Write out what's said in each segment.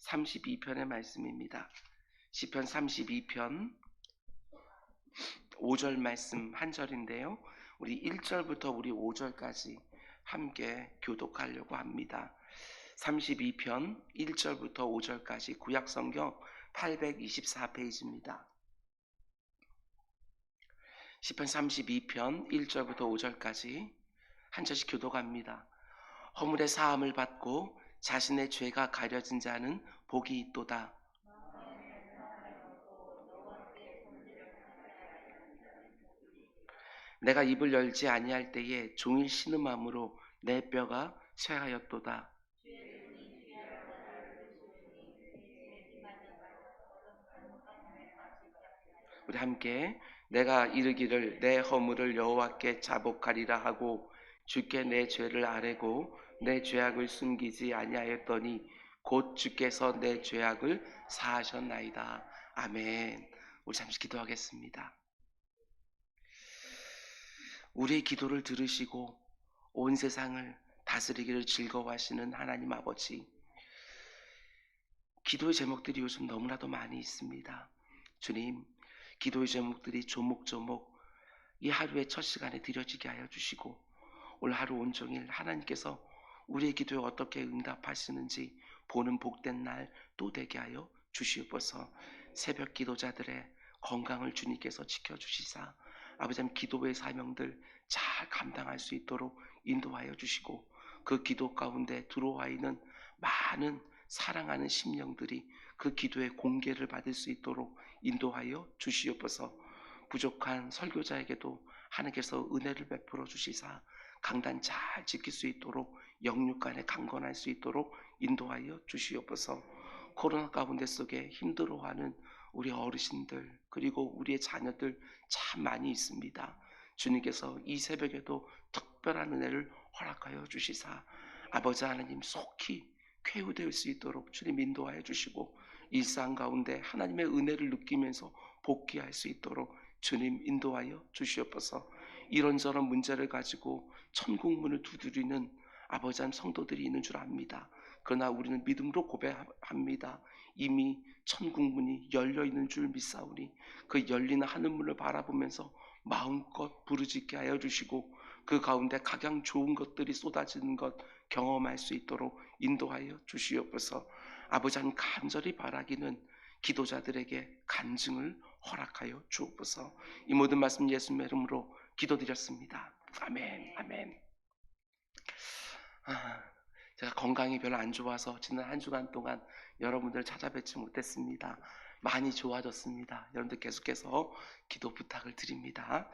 32편의 말씀입니다. 시편 32편 5절 말씀 한 절인데요. 우리 1절부터 우리 5절까지 함께 교독하려고 합니다. 32편 1절부터 5절까지 구약성경 824페이지입니다. 시편 32편 1절부터 5절까지 한 절씩 교독합니다. 허물의 사함을 받고 자신의 죄가 가려진 자는 복이 있도다. 내가 입을 열지 아니할 때에 종일 신음함으로 내 뼈가 쇠하였도다. 우리 함께 내가 이르기를 내 허물을 여호와께 자복하리라 하고 주께 내 죄를 아뢰고 내 죄악을 숨기지 아니하였더니 곧 주께서 내 죄악을 사하셨나이다. 아멘. 우리 잠시 기도하겠습니다. 우리의 기도를 들으시고 온 세상을 다스리기를 즐거워하시는 하나님 아버지, 기도의 제목들이 요즘 너무나도 많이 있습니다. 주님, 기도의 제목들이 조목조목 이 하루의 첫 시간에 드려지게 하여 주시고 오늘 하루 온종일 하나님께서 우리의 기도에 어떻게 응답하시는지 보는 복된 날 또 되게 하여 주시옵소서. 새벽 기도자들의 건강을 주님께서 지켜주시사 아버지 하나님 기도의 사명들 잘 감당할 수 있도록 인도하여 주시고 그 기도 가운데 들어와 있는 많은 사랑하는 심령들이 그 기도의 공개를 받을 수 있도록 인도하여 주시옵소서. 부족한 설교자에게도 하나님께서 은혜를 베풀어 주시사 강단 잘 지킬 수 있도록 영육간에 강건할 수 있도록 인도하여 주시옵소서. 코로나 가운데 속에 힘들어하는 우리 어르신들 그리고 우리의 자녀들 참 많이 있습니다. 주님께서 이 새벽에도 특별한 은혜를 허락하여 주시사 아버지 하나님 속히 쾌유될 수 있도록 주님 인도하여 주시고 일상 가운데 하나님의 은혜를 느끼면서 복귀할 수 있도록 주님 인도하여 주시옵소서. 이런저런 문제를 가지고 천국 문을 두드리는 아버지 하나님 성도들이 있는 줄 압니다. 그러나 우리는 믿음으로 고백합니다. 이미 천국 문이 열려 있는 줄 믿사오니 그 열리는 하늘문을 바라보면서 마음껏 부르짖게 하여 주시고 그 가운데 각양 좋은 것들이 쏟아지는 것 경험할 수 있도록 인도하여 주시옵소서. 아버지 하나님 간절히 바라기는 기도자들에게 간증을 허락하여 주옵소서. 이 모든 말씀 예수님의 이름으로 기도드렸습니다. 아멘. 아멘. 제가 건강이 별로 안 좋아서 지난 한 주간 동안 여러분들을 찾아뵙지 못했습니다. 많이 좋아졌습니다. 여러분들 계속해서 기도 부탁을 드립니다.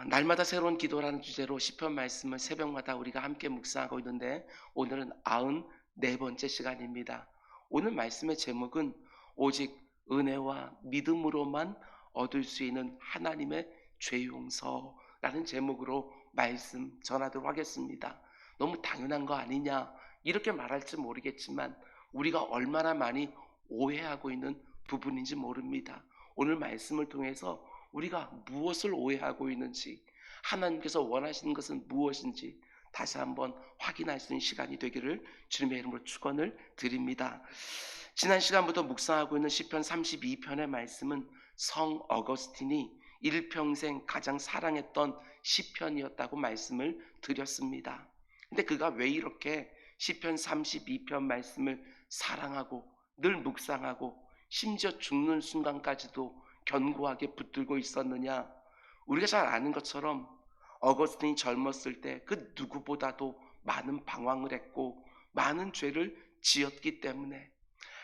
날마다 새로운 기도라는 주제로 시편 말씀을 새벽마다 우리가 함께 묵상하고 있는데 오늘은 94번째 시간입니다. 오늘 말씀의 제목은 오직 은혜와 믿음으로만 얻을 수 있는 하나님의 죄 용서라는 제목으로 말씀 전하도록 하겠습니다. 너무 당연한 거 아니냐 이렇게 말할지 모르겠지만 우리가 얼마나 많이 오해하고 있는 부분인지 모릅니다. 오늘 말씀을 통해서 우리가 무엇을 오해하고 있는지 하나님께서 원하시는 것은 무엇인지 다시 한번 확인할 수 있는 시간이 되기를 주님의 이름으로 축원을 드립니다. 지난 시간부터 묵상하고 있는 시편 32편의 말씀은 성 어거스틴이 일평생 가장 사랑했던 시편이었다고 말씀을 드렸습니다. 근데 그가 왜 이렇게 시편 32편 말씀을 사랑하고 늘 묵상하고 심지어 죽는 순간까지도 견고하게 붙들고 있었느냐? 우리가 잘 아는 것처럼 어거스틴이 젊었을 때 그 누구보다도 많은 방황을 했고 많은 죄를 지었기 때문에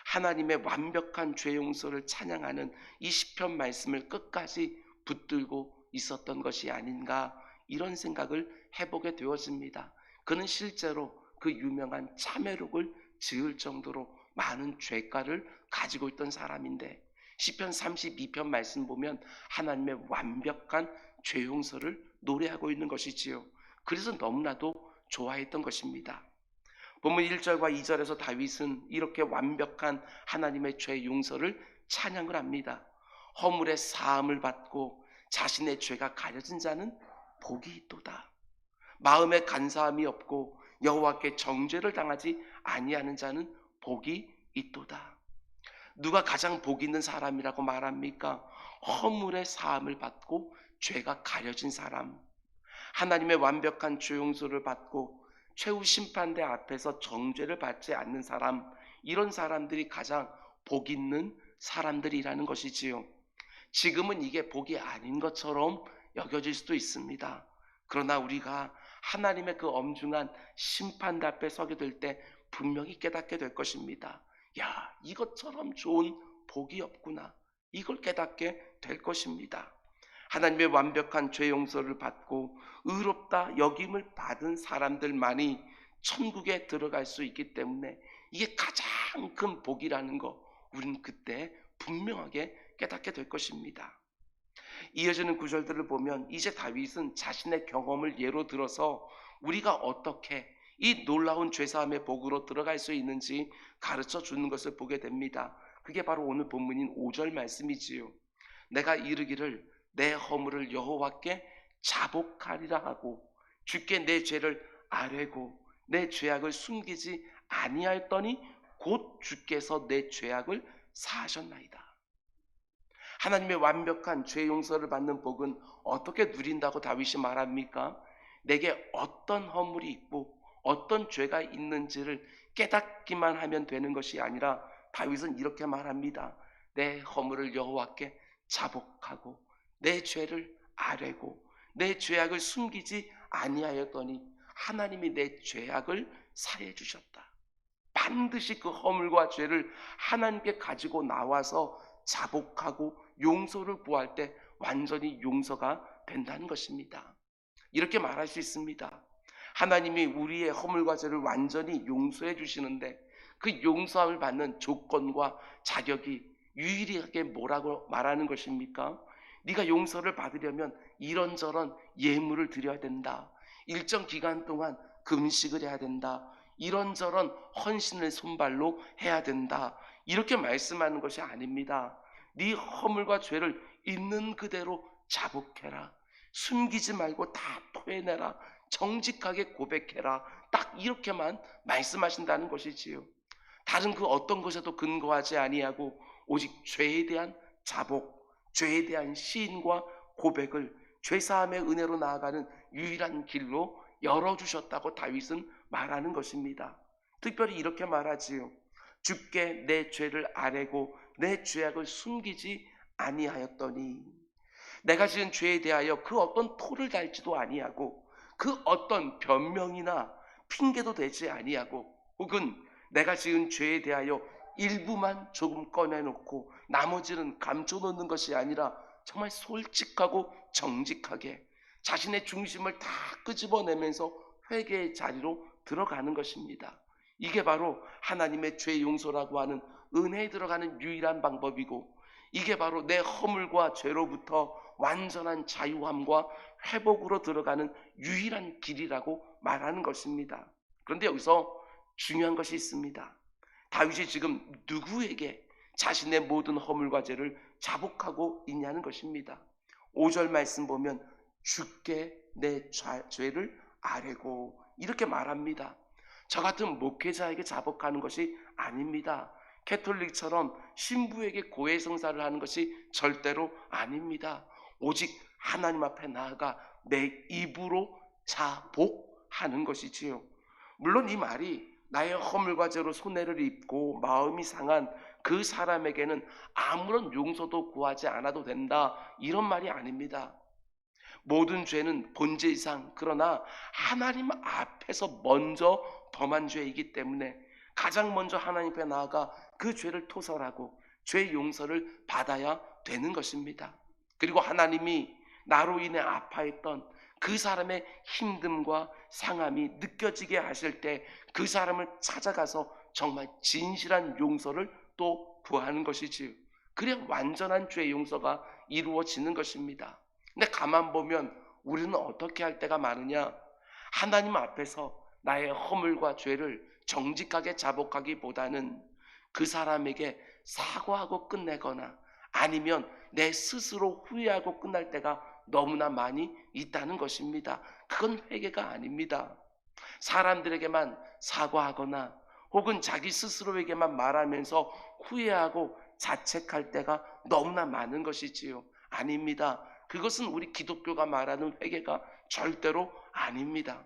하나님의 완벽한 죄 용서를 찬양하는 이 시편 말씀을 끝까지 붙들고 있었던 것이 아닌가 이런 생각을 해보게 되어집니다. 그는 실제로 그 유명한 참회록을 지을 정도로 많은 죄가를 가지고 있던 사람인데 시편 32편 말씀 보면 하나님의 완벽한 죄 용서를 노래하고 있는 것이지요. 그래서 너무나도 좋아했던 것입니다. 본문 1절과 2절에서 다윗은 이렇게 완벽한 하나님의 죄 용서를 찬양을 합니다. 허물의 사함을 받고 자신의 죄가 가려진 자는 복이 있도다. 마음에 간사함이 없고 여호와께 정죄를 당하지 아니하는 자는 복이 있도다. 누가 가장 복 있는 사람이라고 말합니까? 허물의 사함을 받고 죄가 가려진 사람, 하나님의 완벽한 죄 용서를 받고 최후 심판대 앞에서 정죄를 받지 않는 사람, 이런 사람들이 가장 복 있는 사람들이라는 것이지요. 지금은 이게 복이 아닌 것처럼 여겨질 수도 있습니다. 그러나 우리가 하나님의 그 엄중한 심판대 앞에 서게 될 때 분명히 깨닫게 될 것입니다. 야, 이것처럼 좋은 복이 없구나. 이걸 깨닫게 될 것입니다. 하나님의 완벽한 죄 용서를 받고 의롭다 여김을 받은 사람들만이 천국에 들어갈 수 있기 때문에 이게 가장 큰 복이라는 거, 우리는 그때 분명하게 깨닫게 될 것입니다. 이어지는 구절들을 보면 이제 다윗은 자신의 경험을 예로 들어서 우리가 어떻게 이 놀라운 죄사함의 복으로 들어갈 수 있는지 가르쳐 주는 것을 보게 됩니다. 그게 바로 오늘 본문인 5절 말씀이지요. 내가 이르기를 내 허물을 여호와께 자복하리라 하고 주께 내 죄를 아뢰고 내 죄악을 숨기지 아니하였더니 곧 주께서 내 죄악을 사하셨나이다. 하나님의 완벽한 죄 용서를 받는 복은 어떻게 누린다고 다윗이 말합니까? 내게 어떤 허물이 있고 어떤 죄가 있는지를 깨닫기만 하면 되는 것이 아니라 다윗은 이렇게 말합니다. 내 허물을 여호와께 자복하고 내 죄를 아뢰고 내 죄악을 숨기지 아니하였더니 하나님이 내 죄악을 사해 주셨다. 반드시 그 허물과 죄를 하나님께 가지고 나와서 자복하고 용서를 구할 때 완전히 용서가 된다는 것입니다. 이렇게 말할 수 있습니다. 하나님이 우리의 허물과 죄를 완전히 용서해 주시는데 그 용서함을 받는 조건과 자격이 유일하게 뭐라고 말하는 것입니까? 네가 용서를 받으려면 이런저런 예물을 드려야 된다. 일정 기간 동안 금식을 해야 된다. 이런저런 헌신을 손발로 해야 된다. 이렇게 말씀하는 것이 아닙니다. 네 허물과 죄를 있는 그대로 자복해라. 숨기지 말고 다 토해내라. 정직하게 고백해라. 딱 이렇게만 말씀하신다는 것이지요. 다른 그 어떤 것에도 근거하지 아니하고 오직 죄에 대한 자복, 죄에 대한 시인과 고백을 죄사함의 은혜로 나아가는 유일한 길로 열어주셨다고 다윗은 말하는 것입니다. 특별히 이렇게 말하지요. 주께 내 죄를 아뢰고 내 죄악을 숨기지 아니하였더니, 내가 지은 죄에 대하여 그 어떤 토를 달지도 아니하고 그 어떤 변명이나 핑계도 되지 아니하고 혹은 내가 지은 죄에 대하여 일부만 조금 꺼내놓고 나머지는 감춰놓는 것이 아니라 정말 솔직하고 정직하게 자신의 중심을 다 끄집어내면서 회개의 자리로 들어가는 것입니다. 이게 바로 하나님의 죄 용서라고 하는 은혜에 들어가는 유일한 방법이고, 이게 바로 내 허물과 죄로부터 완전한 자유함과 회복으로 들어가는 유일한 길이라고 말하는 것입니다. 그런데 여기서 중요한 것이 있습니다. 다윗이 지금 누구에게 자신의 모든 허물과 죄를 자복하고 있냐는 것입니다. 5절 말씀 보면 주께 내 죄를 아뢰고 이렇게 말합니다. 저 같은 목회자에게 자복하는 것이 아닙니다. 캐톨릭처럼 신부에게 고해성사를 하는 것이 절대로 아닙니다. 오직 하나님 앞에 나아가 내 입으로 자복하는 것이지요. 물론 이 말이 나의 허물과 죄로 손해를 입고 마음이 상한 그 사람에게는 아무런 용서도 구하지 않아도 된다, 이런 말이 아닙니다. 모든 죄는 본질상 그러나 하나님 앞에서 먼저 범한 죄이기 때문에 가장 먼저 하나님 앞에 나아가 그 죄를 토설하고 죄 용서를 받아야 되는 것입니다. 그리고 하나님이 나로 인해 아파했던 그 사람의 힘듦과 상함이 느껴지게 하실 때 그 사람을 찾아가서 정말 진실한 용서를 또 구하는 것이지요. 그래야 완전한 죄 용서가 이루어지는 것입니다. 근데 가만 보면 우리는 어떻게 할 때가 많으냐? 하나님 앞에서 나의 허물과 죄를 정직하게 자복하기보다는 그 사람에게 사과하고 끝내거나 아니면 내 스스로 후회하고 끝날 때가 너무나 많이 있다는 것입니다. 그건 회개가 아닙니다. 사람들에게만 사과하거나 혹은 자기 스스로에게만 말하면서 후회하고 자책할 때가 너무나 많은 것이지요. 아닙니다. 그것은 우리 기독교가 말하는 회개가 절대로 아닙니다.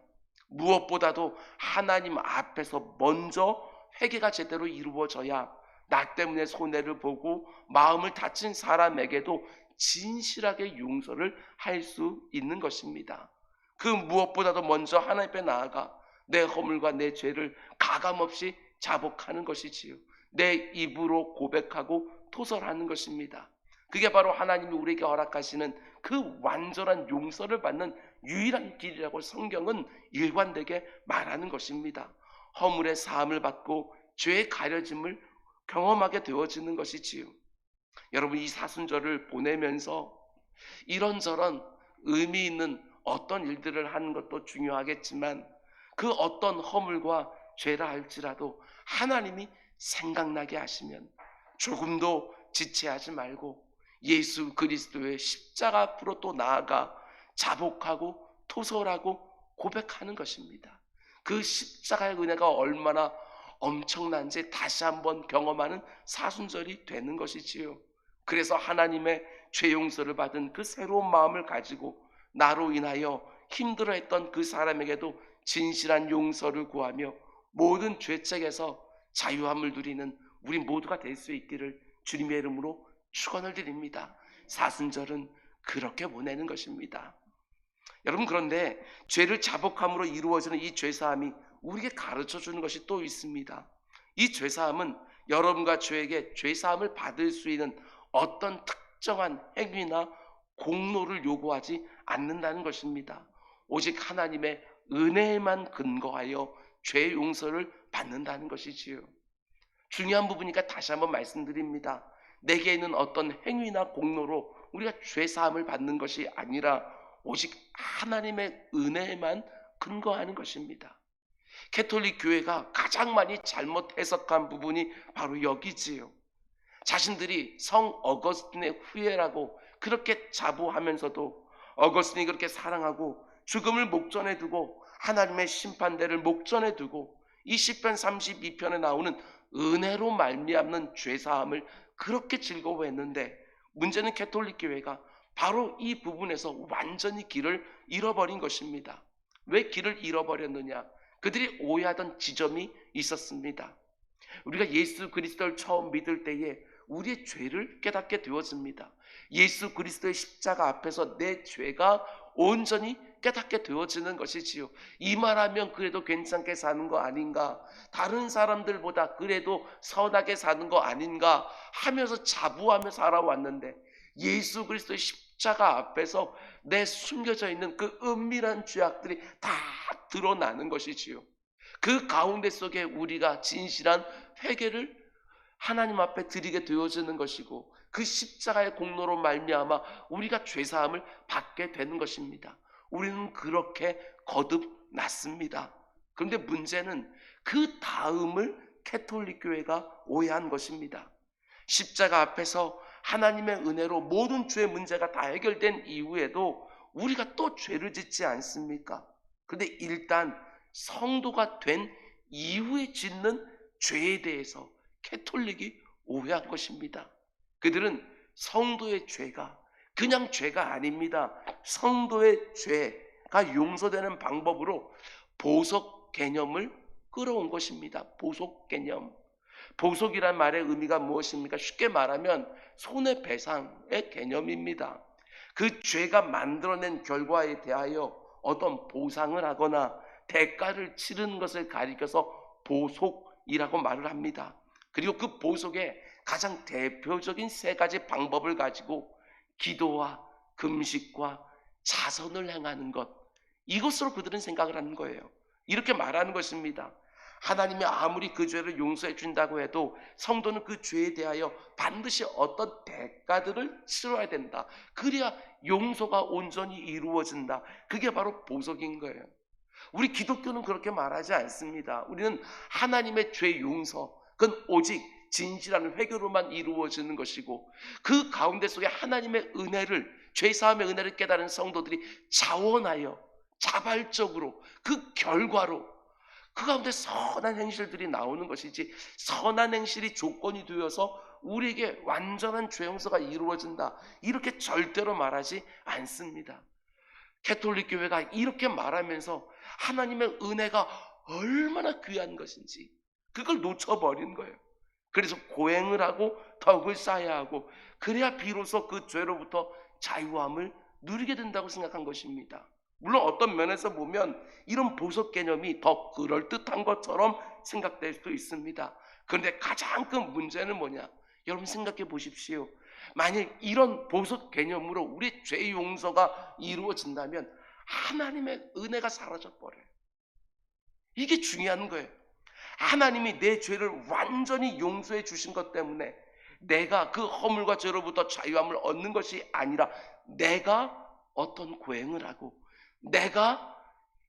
무엇보다도 하나님 앞에서 먼저 회개가 제대로 이루어져야 나 때문에 손해를 보고 마음을 다친 사람에게도 진실하게 용서를 할 수 있는 것입니다. 그 무엇보다도 먼저 하나님 앞에 나아가 내 허물과 내 죄를 가감없이 자복하는 것이지요. 내 입으로 고백하고 토설하는 것입니다. 그게 바로 하나님이 우리에게 허락하시는 그 완전한 용서를 받는 유일한 길이라고 성경은 일관되게 말하는 것입니다. 허물의 사함을 받고 죄의 가려짐을 경험하게 되어지는 것이지요. 여러분, 이 사순절을 보내면서 이런저런 의미 있는 어떤 일들을 하는 것도 중요하겠지만 그 어떤 허물과 죄라 할지라도 하나님이 생각나게 하시면 조금도 지체하지 말고 예수 그리스도의 십자가 앞으로 또 나아가 자복하고 토설하고 고백하는 것입니다. 그 십자가의 은혜가 얼마나 엄청난지 다시 한번 경험하는 사순절이 되는 것이지요. 그래서 하나님의 죄 용서를 받은 그 새로운 마음을 가지고 나로 인하여 힘들어했던 그 사람에게도 진실한 용서를 구하며 모든 죄책에서 자유함을 누리는 우리 모두가 될 수 있기를 주님의 이름으로 축원을 드립니다. 사순절은 그렇게 보내는 것입니다. 여러분, 그런데 죄를 자복함으로 이루어지는 이 죄사함이 우리에게 가르쳐주는 것이 또 있습니다. 이 죄사함은 여러분과 저에게 죄사함을 받을 수 있는 어떤 특정한 행위나 공로를 요구하지 않는다는 것입니다. 오직 하나님의 은혜에만 근거하여 죄 용서를 받는다는 것이지요. 중요한 부분이니까 다시 한번 말씀드립니다. 내게 있는 어떤 행위나 공로로 우리가 죄사함을 받는 것이 아니라 오직 하나님의 은혜에만 근거하는 것입니다. 캐톨릭 교회가 가장 많이 잘못 해석한 부분이 바로 여기지요. 자신들이 성 어거스틴의 후예라고 그렇게 자부하면서도 어거스틴이 그렇게 사랑하고 죽음을 목전에 두고 하나님의 심판대를 목전에 두고 이 시편 32편에 나오는 은혜로 말미암는 죄사함을 그렇게 즐거워했는데 문제는 캐톨릭 교회가 바로 이 부분에서 완전히 길을 잃어버린 것입니다. 왜 길을 잃어버렸느냐? 그들이 오해하던 지점이 있었습니다. 우리가 예수 그리스도를 처음 믿을 때에 우리의 죄를 깨닫게 되어집니다. 예수 그리스도의 십자가 앞에서 내 죄가 온전히 깨닫게 되어지는 것이지요. 이 말하면 그래도 괜찮게 사는 거 아닌가, 다른 사람들보다 그래도 선하게 사는 거 아닌가 하면서 자부하며 살아왔는데 예수 그리스도의 십자가 앞에서 내 숨겨져 있는 그 은밀한 죄악들이 다 드러나는 것이지요. 그 가운데 속에 우리가 진실한 회개를 하나님 앞에 드리게 되어지는 것이고 그 십자가의 공로로 말미암아 우리가 죄사함을 받게 되는 것입니다. 우리는 그렇게 거듭났습니다. 그런데 문제는 그 다음을 캐톨릭 교회가 오해한 것입니다. 십자가 앞에서 하나님의 은혜로 모든 죄의 문제가 다 해결된 이후에도 우리가 또 죄를 짓지 않습니까? 그런데 일단 성도가 된 이후에 짓는 죄에 대해서 캐톨릭이 오해한 것입니다. 그들은 성도의 죄가 그냥 죄가 아닙니다. 성도의 죄가 용서되는 방법으로 보석 개념을 끌어온 것입니다. 보석 개념. 보석이란 말의 의미가 무엇입니까? 쉽게 말하면 손해배상의 개념입니다. 그 죄가 만들어낸 결과에 대하여 어떤 보상을 하거나 대가를 치르는 것을 가리켜서 보속이라고 말을 합니다. 그리고 그 보속의 가장 대표적인 세 가지 방법을 가지고 기도와 금식과 자선을 행하는 것, 이것으로 그들은 생각을 하는 거예요. 이렇게 말하는 것입니다. 하나님이 아무리 그 죄를 용서해 준다고 해도 성도는 그 죄에 대하여 반드시 어떤 대가들을 치러야 된다. 그래야 용서가 온전히 이루어진다. 그게 바로 보석인 거예요. 우리 기독교는 그렇게 말하지 않습니다. 우리는 하나님의 죄 용서, 그건 오직 진실한 회개로만 이루어지는 것이고 그 가운데 속에 하나님의 은혜를, 죄사함의 은혜를 깨달은 성도들이 자원하여 자발적으로 그 결과로 그 가운데 선한 행실들이 나오는 것이지, 선한 행실이 조건이 되어서 우리에게 완전한 죄 용서가 이루어진다, 이렇게 절대로 말하지 않습니다. 가톨릭 교회가 이렇게 말하면서 하나님의 은혜가 얼마나 귀한 것인지 그걸 놓쳐버린 거예요. 그래서 고행을 하고 덕을 쌓아야 하고, 그래야 비로소 그 죄로부터 자유함을 누리게 된다고 생각한 것입니다. 물론 어떤 면에서 보면 이런 보석 개념이 더 그럴듯한 것처럼 생각될 수도 있습니다. 그런데 가장 큰 문제는 뭐냐? 여러분 생각해 보십시오. 만약 이런 보석 개념으로 우리 죄 용서가 이루어진다면 하나님의 은혜가 사라져 버려요. 이게 중요한 거예요. 하나님이 내 죄를 완전히 용서해 주신 것 때문에 내가 그 허물과 죄로부터 자유함을 얻는 것이 아니라, 내가 어떤 고행을 하고, 내가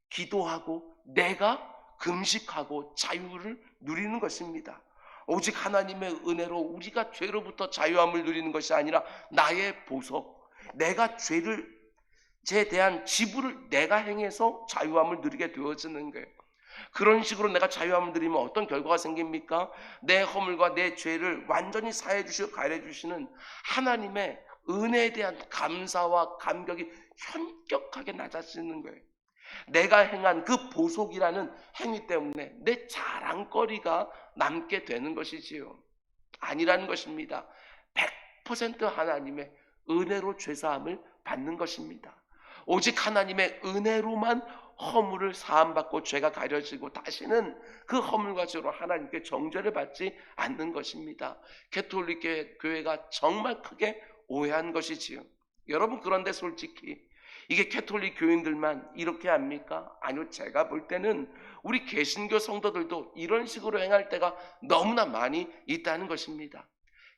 기도하고, 내가 금식하고 자유를 누리는 것입니다. 오직 하나님의 은혜로 우리가 죄로부터 자유함을 누리는 것이 아니라 나의 보석, 내가 죄에 대한 지불을 내가 행해서 자유함을 누리게 되어지는 거예요. 그런 식으로 내가 자유함을 누리면 어떤 결과가 생깁니까? 내 허물과 내 죄를 완전히 사해 주시고 가려 주시는 하나님의 은혜에 대한 감사와 감격이 현격하게 낮아지는 거예요. 내가 행한 그 보속이라는 행위 때문에 내 자랑거리가 남게 되는 것이지요. 아니라는 것입니다. 100% 하나님의 은혜로 죄사함을 받는 것입니다. 오직 하나님의 은혜로만 허물을 사함받고 죄가 가려지고 다시는 그 허물과 죄로 하나님께 정죄를 받지 않는 것입니다. 가톨릭 교회가 정말 크게 오해한 것이지요. 여러분, 그런데 솔직히 이게 가톨릭 교인들만 이렇게 합니까? 아니요, 제가 볼 때는 우리 개신교 성도들도 이런 식으로 행할 때가 너무나 많이 있다는 것입니다.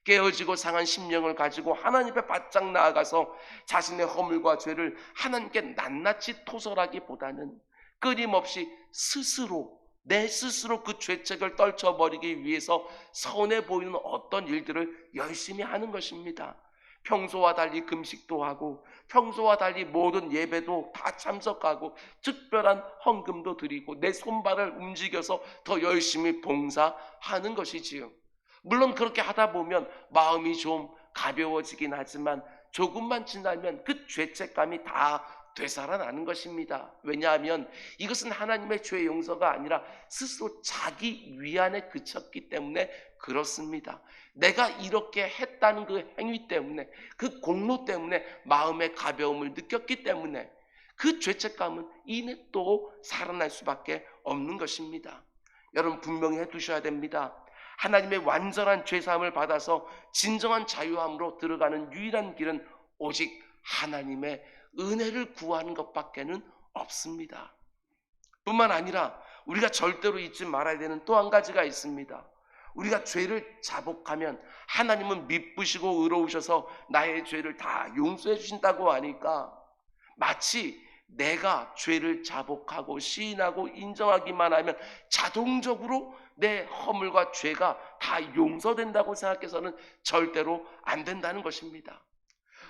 깨어지고 상한 심령을 가지고 하나님 앞에 바짝 나아가서 자신의 허물과 죄를 하나님께 낱낱이 토설하기보다는 끊임없이 내 스스로 그 죄책을 떨쳐버리기 위해서 선해 보이는 어떤 일들을 열심히 하는 것입니다. 평소와 달리 금식도 하고, 평소와 달리 모든 예배도 다 참석하고, 특별한 헌금도 드리고, 내 손발을 움직여서 더 열심히 봉사하는 것이지요. 물론 그렇게 하다 보면 마음이 좀 가벼워지긴 하지만 조금만 지나면 그 죄책감이 다 되살아나는 것입니다. 왜냐하면 이것은 하나님의 죄 용서가 아니라 스스로 자기 위안에 그쳤기 때문에 그렇습니다. 내가 이렇게 했다는 그 행위 때문에, 그 공로 때문에 마음의 가벼움을 느꼈기 때문에 그 죄책감은 이내 또 살아날 수밖에 없는 것입니다. 여러분, 분명히 해두셔야 됩니다. 하나님의 완전한 죄사함을 받아서 진정한 자유함으로 들어가는 유일한 길은 오직 하나님의 은혜를 구하는 것밖에는 없습니다. 뿐만 아니라 우리가 절대로 잊지 말아야 되는 또 한 가지가 있습니다. 우리가 죄를 자복하면 하나님은 미쁘시고 의로우셔서 나의 죄를 다 용서해 주신다고 하니까, 마치 내가 죄를 자복하고 시인하고 인정하기만 하면 자동적으로 내 허물과 죄가 다 용서된다고 생각해서는 절대로 안 된다는 것입니다.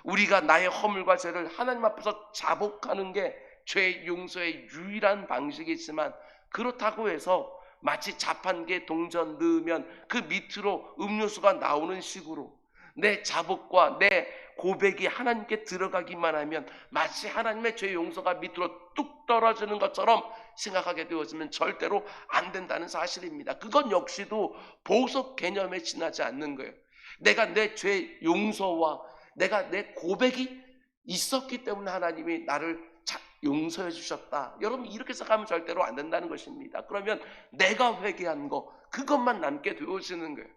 우리가 나의 허물과 죄를 하나님 앞에서 자복하는 게 죄 용서의 유일한 방식이지만, 그렇다고 해서 마치 자판기에 동전 넣으면 그 밑으로 음료수가 나오는 식으로 내 자복과 내 고백이 하나님께 들어가기만 하면 마치 하나님의 죄 용서가 밑으로 뚝 떨어지는 것처럼 생각하게 되어지면 절대로 안 된다는 사실입니다. 그건 역시도 보석 개념에 지나지 않는 거예요. 내가 내 죄 용서와 내가 내 고백이 있었기 때문에 하나님이 나를 용서해 주셨다. 여러분, 이렇게 생각하면 절대로 안 된다는 것입니다. 그러면 내가 회개한 거, 그것만 남게 되어지는 거예요.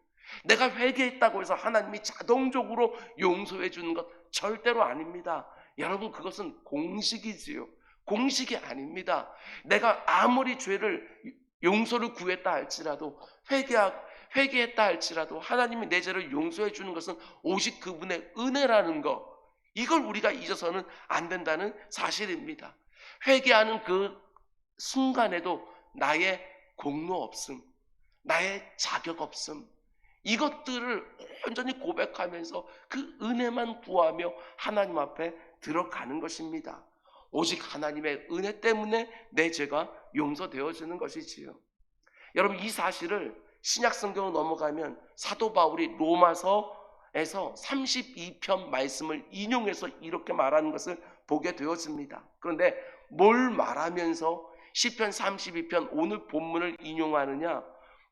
내가 회개했다고 해서 하나님이 자동적으로 용서해 주는 것 절대로 아닙니다. 여러분, 그것은 공식이지요. 공식이 아닙니다. 내가 아무리 죄를 용서를 구했다 할지라도, 회개했다 할지라도 하나님이 내 죄를 용서해 주는 것은 오직 그분의 은혜라는 것, 이걸 우리가 잊어서는 안 된다는 사실입니다. 회개하는 그 순간에도 나의 공로 없음, 나의 자격 없음, 이것들을 온전히 고백하면서 그 은혜만 구하며 하나님 앞에 들어가는 것입니다. 오직 하나님의 은혜 때문에 내 죄가 용서되어지는 것이지요. 여러분 이 사실을 신약 성경으로 넘어가면 사도 바울이 로마서에서 32편 말씀을 인용해서 이렇게 말하는 것을 보게 되었습니다. 그런데 뭘 말하면서 시편 32편 오늘 본문을 인용하느냐?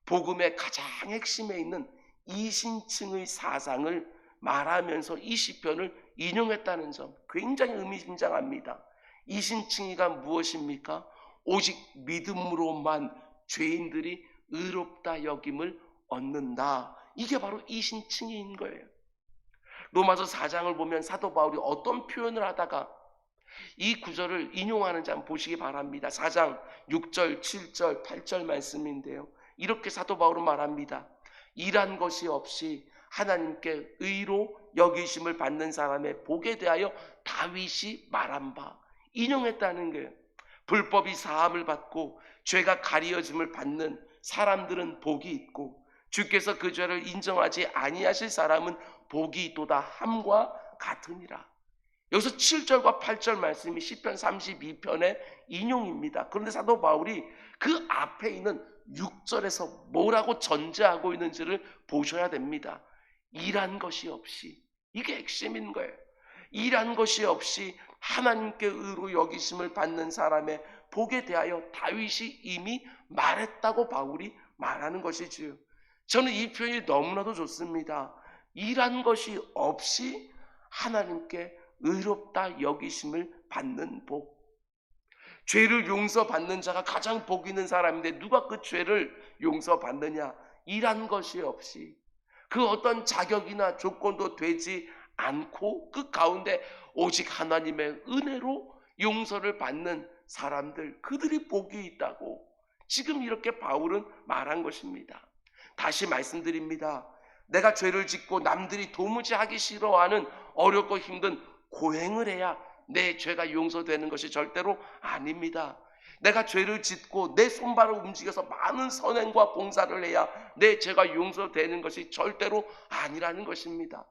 복음의 가장 핵심에 있는 이신층의 사상을 말하면서 이 시편을 인용했다는 점 굉장히 의미심장합니다. 이신층이가 무엇입니까? 오직 믿음으로만 죄인들이 의롭다 여김을 얻는다. 이게 바로 이신층인 거예요. 로마서 4장을 보면 사도 바울이 어떤 표현을 하다가 이 구절을 인용하는지 한번 보시기 바랍니다. 4장 6절, 7절, 8절 말씀인데요. 이렇게 사도 바울은 말합니다. 일한 것이 없이 하나님께 의로 여기심을 받는 사람의 복에 대하여 다윗이 말한 바, 인용했다는 거예요. 불법이 사함을 받고 죄가 가리어짐을 받는 사람들은 복이 있고 주께서 그 죄를 인정하지 아니하실 사람은 복이 있도다 함과 같으니라. 여기서 7절과 8절 말씀이 시편 32편의 인용입니다. 그런데 사도 바울이 그 앞에 있는 6절에서 뭐라고 전제하고 있는지를 보셔야 됩니다. 일한 것이 없이, 이게 핵심인 거예요. 일한 것이 없이 하나님께 의로 여기심을 받는 사람의 복에 대하여 다윗이 이미 말했다고 바울이 말하는 것이지요. 저는 이 표현이 너무나도 좋습니다. 일한 것이 없이 하나님께 의롭다 여기심을 받는 복. 죄를 용서받는 자가 가장 복 있는 사람인데 누가 그 죄를 용서받느냐? 일한 것이 없이 그 어떤 자격이나 조건도 되지 않고 그 가운데 오직 하나님의 은혜로 용서를 받는 사람들, 그들이 복이 있다고 지금 이렇게 바울은 말한 것입니다. 다시 말씀드립니다. 내가 죄를 짓고 남들이 도무지 하기 싫어하는 어렵고 힘든 고행을 해야 내 죄가 용서되는 것이 절대로 아닙니다. 내가 죄를 짓고 내 손발을 움직여서 많은 선행과 봉사를 해야 내 죄가 용서되는 것이 절대로 아니라는 것입니다.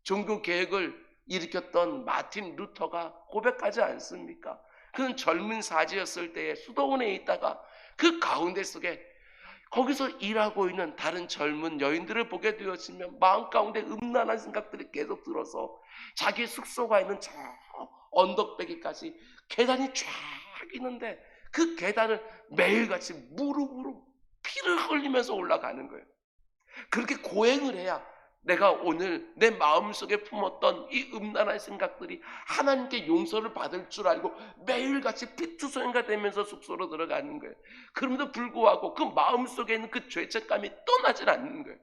종교 개혁을 일으켰던 마틴 루터가 고백하지 않습니까? 그는 젊은 사제였을 때에 수도원에 있다가 그 가운데 속에 거기서 일하고 있는 다른 젊은 여인들을 보게 되었으면 마음 가운데 음란한 생각들이 계속 들어서 자기 숙소가 있는 저 언덕배기까지 계단이 쫙 있는데 그 계단을 매일같이 무릎으로 피를 흘리면서 올라가는 거예요. 그렇게 고행을 해야 내가 오늘 내 마음속에 품었던 이 음란한 생각들이 하나님께 용서를 받을 줄 알고 매일같이 피투성이가 되면서 숙소로 들어가는 거예요. 그럼에도 불구하고 그 마음속에 있는 그 죄책감이 떠나질 않는 거예요.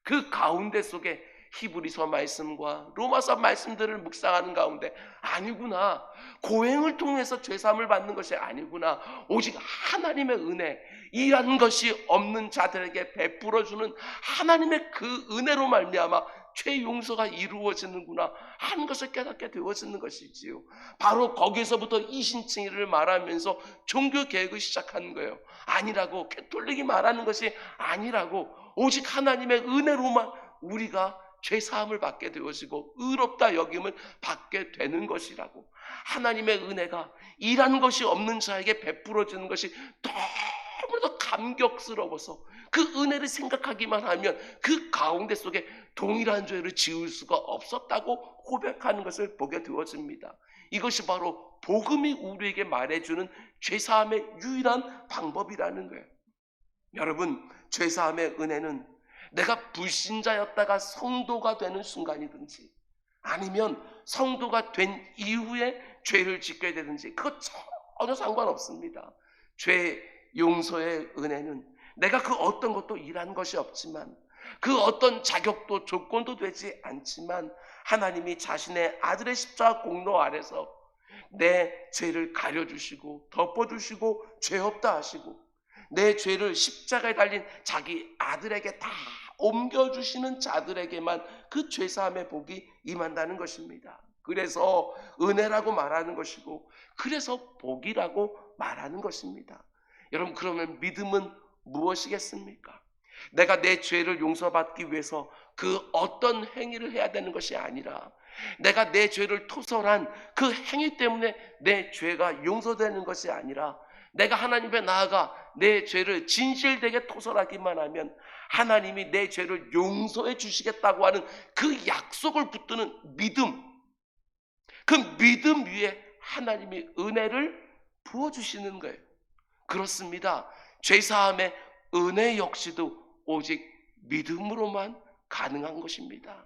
그 가운데 속에 히브리서 말씀과 로마서 말씀들을 묵상하는 가운데 아니구나, 고행을 통해서 죄사함을 받는 것이 아니구나, 오직 하나님의 은혜, 일한 것이 없는 자들에게 베풀어주는 하나님의 그 은혜로 말미암아 죄 용서가 이루어지는구나 하는 것을 깨닫게 되어지는 것이지요. 바로 거기서부터 이신칭의를 말하면서 종교 개혁을 시작하는 거예요. 아니라고, 캐톨릭이 말하는 것이 아니라고, 오직 하나님의 은혜로만 우리가 죄사함을 받게 되어지고 의롭다 여김을 받게 되는 것이라고. 하나님의 은혜가 일한 것이 없는 자에게 베풀어지는 것이 너무도 감격스러워서 그 은혜를 생각하기만 하면 그 가운데 속에 동일한 죄를 지을 수가 없었다고 고백하는 것을 보게 되어집니다. 이것이 바로 복음이 우리에게 말해주는 죄사함의 유일한 방법이라는 거예요. 여러분, 죄사함의 은혜는 내가 불신자였다가 성도가 되는 순간이든지 아니면 성도가 된 이후에 죄를 짓게 되든지 그거 전혀 상관없습니다. 죄 용서의 은혜는 내가 그 어떤 것도 일한 것이 없지만 그 어떤 자격도 조건도 되지 않지만 하나님이 자신의 아들의 십자가 공로 아래서 내 죄를 가려주시고 덮어주시고 죄 없다 하시고 내 죄를 십자가에 달린 자기 아들에게 다 옮겨주시는 자들에게만 그 죄사함의 복이 임한다는 것입니다. 그래서 은혜라고 말하는 것이고 그래서 복이라고 말하는 것입니다. 여러분, 그러면 믿음은 무엇이겠습니까? 내가 내 죄를 용서받기 위해서 그 어떤 행위를 해야 되는 것이 아니라 내가 내 죄를 토설한 그 행위 때문에 내 죄가 용서되는 것이 아니라 내가 하나님 앞에 나아가 내 죄를 진실되게 토설하기만 하면 하나님이 내 죄를 용서해 주시겠다고 하는 그 약속을 붙드는 믿음, 그 믿음 위에 하나님이 은혜를 부어주시는 거예요. 그렇습니다. 죄사함의 은혜 역시도 오직 믿음으로만 가능한 것입니다.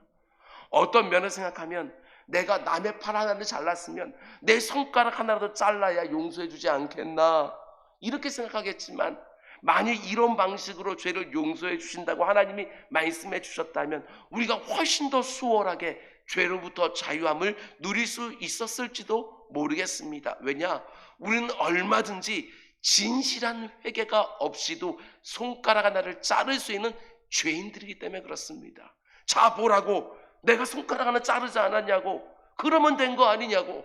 어떤 면을 생각하면 내가 남의 팔 하나를 잘랐으면 내 손가락 하나라도 잘라야 용서해 주지 않겠나, 이렇게 생각하겠지만, 만일 이런 방식으로 죄를 용서해 주신다고 하나님이 말씀해 주셨다면 우리가 훨씬 더 수월하게 죄로부터 자유함을 누릴 수 있었을지도 모르겠습니다. 왜냐? 우리는 얼마든지 진실한 회개가 없이도 손가락 하나를 자를 수 있는 죄인들이기 때문에 그렇습니다. 자, 보라고, 내가 손가락 하나 자르지 않았냐고, 그러면 된 거 아니냐고,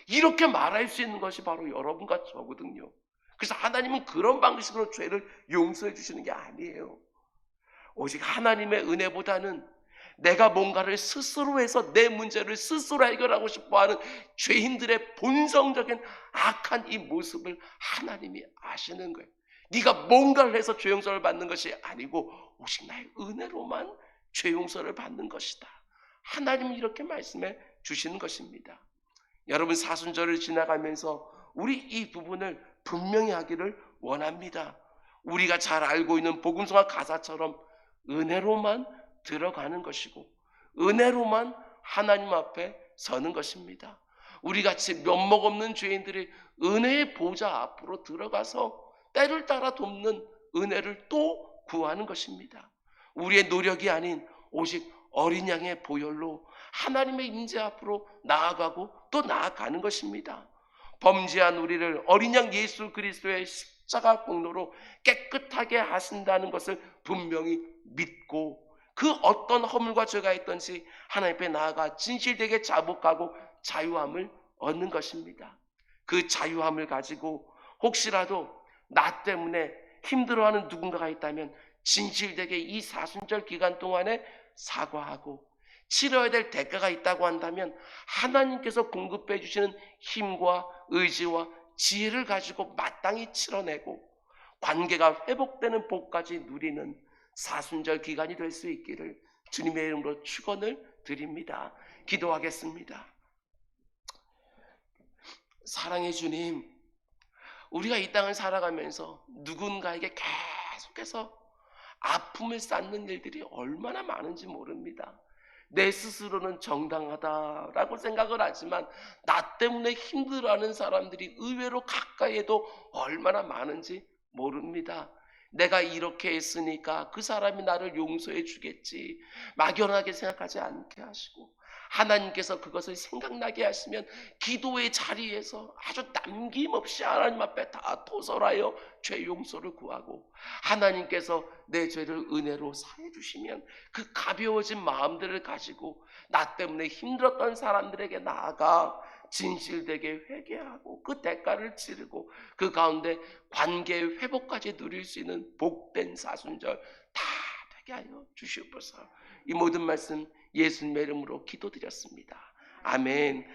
이렇게 말할 수 있는 것이 바로 여러분과 저거든요. 그래서 하나님은 그런 방식으로 죄를 용서해 주시는 게 아니에요. 오직 하나님의 은혜보다는 내가 뭔가를 스스로 해서 내 문제를 스스로 해결하고 싶어하는 죄인들의 본성적인 악한 이 모습을 하나님이 아시는 거예요. 네가 뭔가를 해서 죄 용서를 받는 것이 아니고 오직 나의 은혜로만 죄 용서를 받는 것이다. 하나님이 이렇게 말씀해 주시는 것입니다. 여러분, 사순절을 지나가면서 우리 이 부분을 분명히 하기를 원합니다. 우리가 잘 알고 있는 복음성화 가사처럼 은혜로만 들어가는 것이고 은혜로만 하나님 앞에 서는 것입니다. 우리같이 면목 없는 죄인들이 은혜의 보좌 앞으로 들어가서 때를 따라 돕는 은혜를 또 구하는 것입니다. 우리의 노력이 아닌 오직 어린 양의 보혈로 하나님의 임재 앞으로 나아가고 또 나아가는 것입니다. 범죄한 우리를 어린 양 예수 그리스도의 십자가 공로로 깨끗하게 하신다는 것을 분명히 믿고 그 어떤 허물과 죄가 있던지 하나님 앞에 나아가 진실되게 자복하고 자유함을 얻는 것입니다. 그 자유함을 가지고 혹시라도 나 때문에 힘들어하는 누군가가 있다면 진실되게 이 사순절 기간 동안에 사과하고 치러야 될 대가가 있다고 한다면 하나님께서 공급해 주시는 힘과 의지와 지혜를 가지고 마땅히 치러내고 관계가 회복되는 복까지 누리는 사순절 기간이 될 수 있기를 주님의 이름으로 축원을 드립니다. 기도하겠습니다. 사랑의 주님, 우리가 이 땅을 살아가면서 누군가에게 계속해서 아픔을 쌓는 일들이 얼마나 많은지 모릅니다. 내 스스로는 정당하다라고 생각을 하지만 나 때문에 힘들어하는 사람들이 의외로 가까이에도 얼마나 많은지 모릅니다. 내가 이렇게 했으니까 그 사람이 나를 용서해 주겠지, 막연하게 생각하지 않게 하시고 하나님께서 그것을 생각나게 하시면 기도의 자리에서 아주 남김없이 하나님 앞에 다 토설하여 죄 용서를 구하고 하나님께서 내 죄를 은혜로 사해 주시면 그 가벼워진 마음들을 가지고 나 때문에 힘들었던 사람들에게 나아가 진실되게 회개하고 그 대가를 치르고 그 가운데 관계의 회복까지 누릴 수 있는 복된 사순절 다 되게 하여 주시옵소서. 이 모든 말씀 예수님의 이름으로 기도드렸습니다. 아멘.